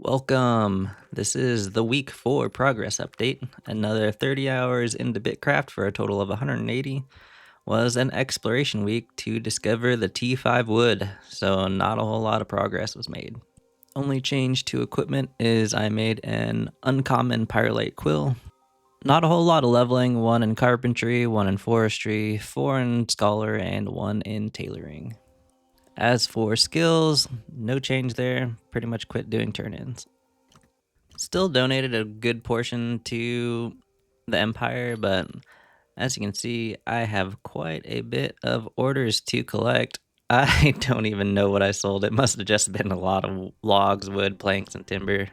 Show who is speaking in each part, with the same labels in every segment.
Speaker 1: Welcome. This is the week 4 progress update. Another 30 hours into Bitcraft for a total of 180 was an exploration week to discover the T5 wood, so not a whole lot of progress was made. Only change to equipment is I made an uncommon pyrolite quill. Not a whole lot of leveling, 1 in carpentry, 1 in forestry, 4 in scholar, and 1 in tailoring. As for skills, no change there, pretty much quit doing turn-ins. Still donated a good portion to the Empire, but as you can see, I have quite a bit of orders to collect. I don't even know what I sold. It must have just been a lot of logs, wood, planks, and timber.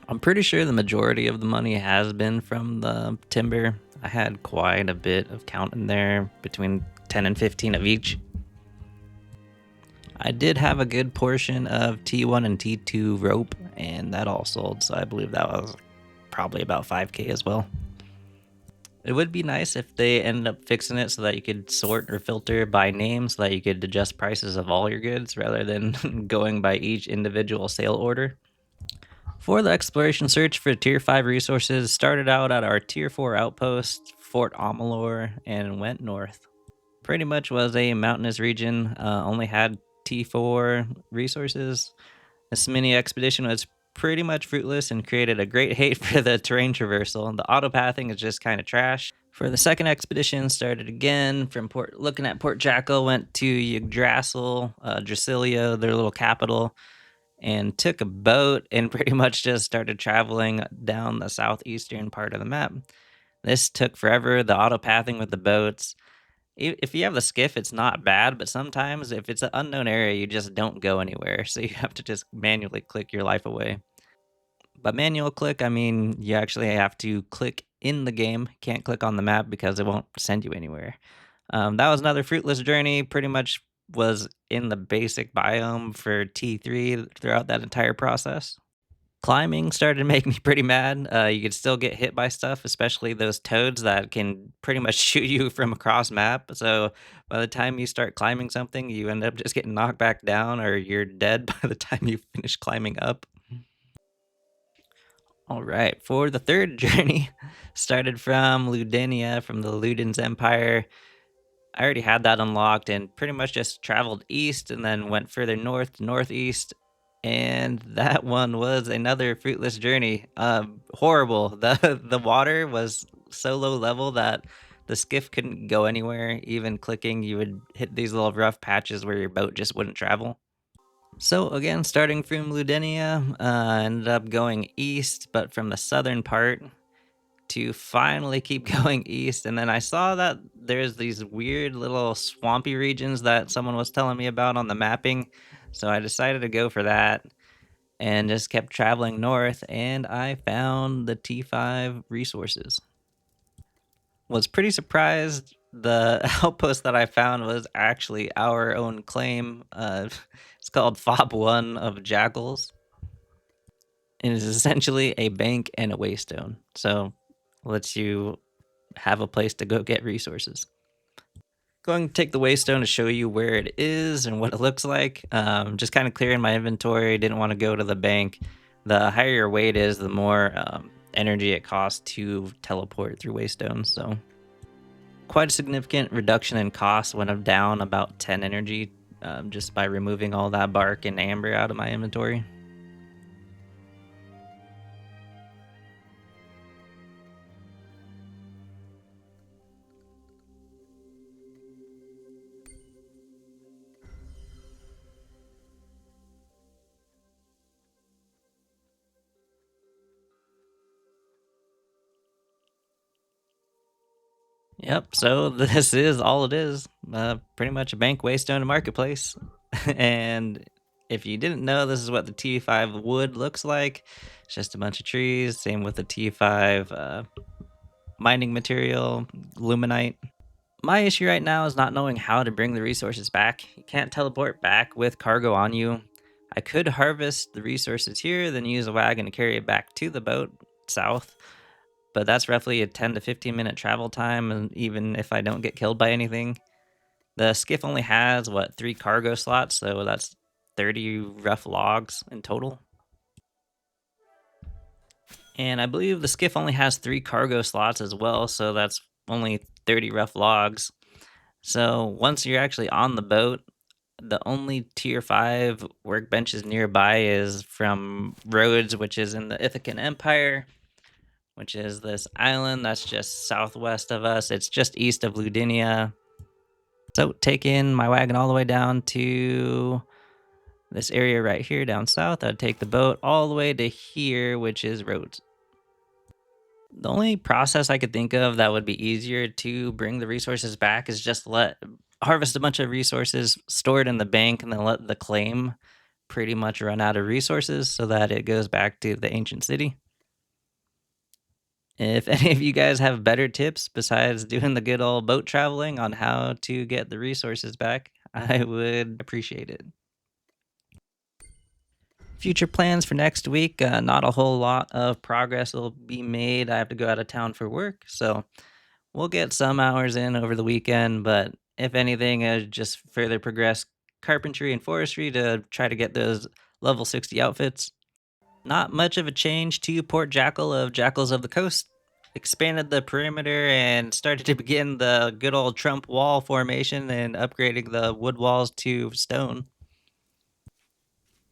Speaker 1: I'm pretty sure the majority of the money has been from the timber. I had quite a bit of count in there, between 10 and 15 of each. I did have a good portion of T1 and T2 rope, and that all sold, so I believe that was probably about 5k as well. It would be nice if they ended up fixing it so that you could sort or filter by name so that you could adjust prices of all your goods rather than going by each individual sale order. For the exploration search for tier 5 resources, started out at our tier 4 outpost, Fort Amalor, and went north. Pretty much was a mountainous region, only had T4 resources. This mini expedition was pretty much fruitless and created a great hate for the terrain traversal. The autopathing is just kind of trash. For the second expedition, started again from looking at Port Jakyl, went to Yggdrasil, Drasilia, their little capital, and took a boat and pretty much just started traveling down the southeastern part of the map. This took forever, the autopathing with the boats. If you have the skiff, it's not bad, but sometimes if it's an unknown area, you just don't go anywhere, so you have to just manually click your life away. By manual click, I mean you actually have to click in the game, can't click on the map because it won't send you anywhere. That was another fruitless journey, pretty much was in the basic biome for T3 throughout that entire process. Climbing started to make me pretty mad. You could still get hit by stuff, especially those toads that can pretty much shoot you from across map. So by the time you start climbing something, you end up just getting knocked back down or you're dead by the time you finish climbing up. All right, for the third journey, started from Ludenia, from the Ludens Empire. I already had that unlocked and pretty much just traveled east and then went further north, northeast, and that one was another fruitless journey. Horrible. The water was so low level that the skiff couldn't go anywhere. Even clicking, you would hit these little rough patches where your boat just wouldn't travel. So again, starting from Ludenia, ended up going east, but from the southern part to finally keep going east. And then I saw that there's these weird little swampy regions that someone was telling me about on the mapping. So I decided to go for that and just kept traveling north, and I found the T5 resources. Was pretty surprised the outpost that I found was actually our own claim. It's called Fob 1 of Jakyls. It is essentially a bank and a waystone. So lets you have a place to go get resources. Going to take the waystone to show you where it is and what it looks like. Just kind of clearing my inventory. Didn't want to go to the bank. The higher your weight is, the more energy it costs to teleport through waystones. So quite a significant reduction in cost. Went down about 10 energy just by removing all that bark and amber out of my inventory. Yep, so this is all it is. Pretty much a bank, waystone, and marketplace. And if you didn't know, this is what the T5 wood looks like. It's just a bunch of trees. Same with the T5 mining material, luminite. My issue right now is not knowing how to bring the resources back. You can't teleport back with cargo on you. I could harvest the resources here, then use a wagon to carry it back to the boat south, but that's roughly a 10 to 15 minute travel time, and even if I don't get killed by anything. The skiff only has, what, 3 cargo slots, so that's 30 rough logs in total. And I believe the skiff only has 3 cargo slots as well, so that's only 30 rough logs. So once you're actually on the boat, the only tier 5 workbenches nearby is from Rhodes, which is in the Ithacan Empire, which is this island that's just southwest of us. It's just east of Ludenia. So taking my wagon all the way down to this area right here down south, I'd take the boat all the way to here, which is Rhodes. The only process I could think of that would be easier to bring the resources back is just let harvest a bunch of resources, store it in the bank, and then let the claim pretty much run out of resources so that it goes back to the ancient city. If any of you guys have better tips besides doing the good old boat traveling on how to get the resources back, I would appreciate it. Future plans for next week, not a whole lot of progress will be made. I have to go out of town for work, so we'll get some hours in over the weekend, but if anything, just further progress carpentry and forestry to try to get those level 60 outfits. Not much of a change to Port Jakyl of Jakyls of the Coast. Expanded the perimeter and started to begin the good old Trump wall formation and upgrading the wood walls to stone.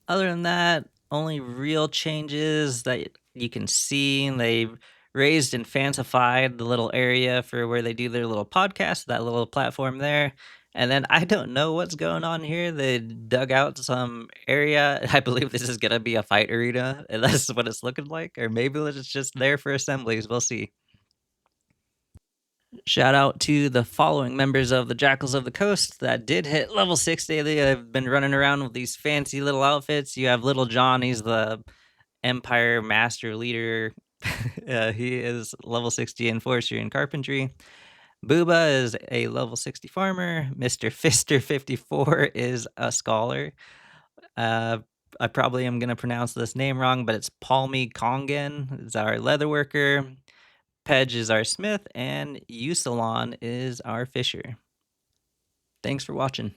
Speaker 1: Other than that, only real changes that you can see, they've raised and fancified the little area for where they do their little podcast, that little platform there. And then I don't know what's going on here. They dug out some area. I believe this is going to be a fight arena, and that's what it's looking like. Or maybe it's just there for assemblies. We'll see. Shout out to the following members of the Jakyls of the Coast that did hit level 60. They have been running around with these fancy little outfits. You have Little John, he's the Empire Master Leader. He is level 60 in Forestry and Carpentry. Booba is a level 60 farmer. Mr. Fister 54 is a scholar. I probably am going to pronounce this name wrong, but it's Palmy Kongen is our leather worker. Pedge is our smith, and Usalon is our fisher. Thanks for watching.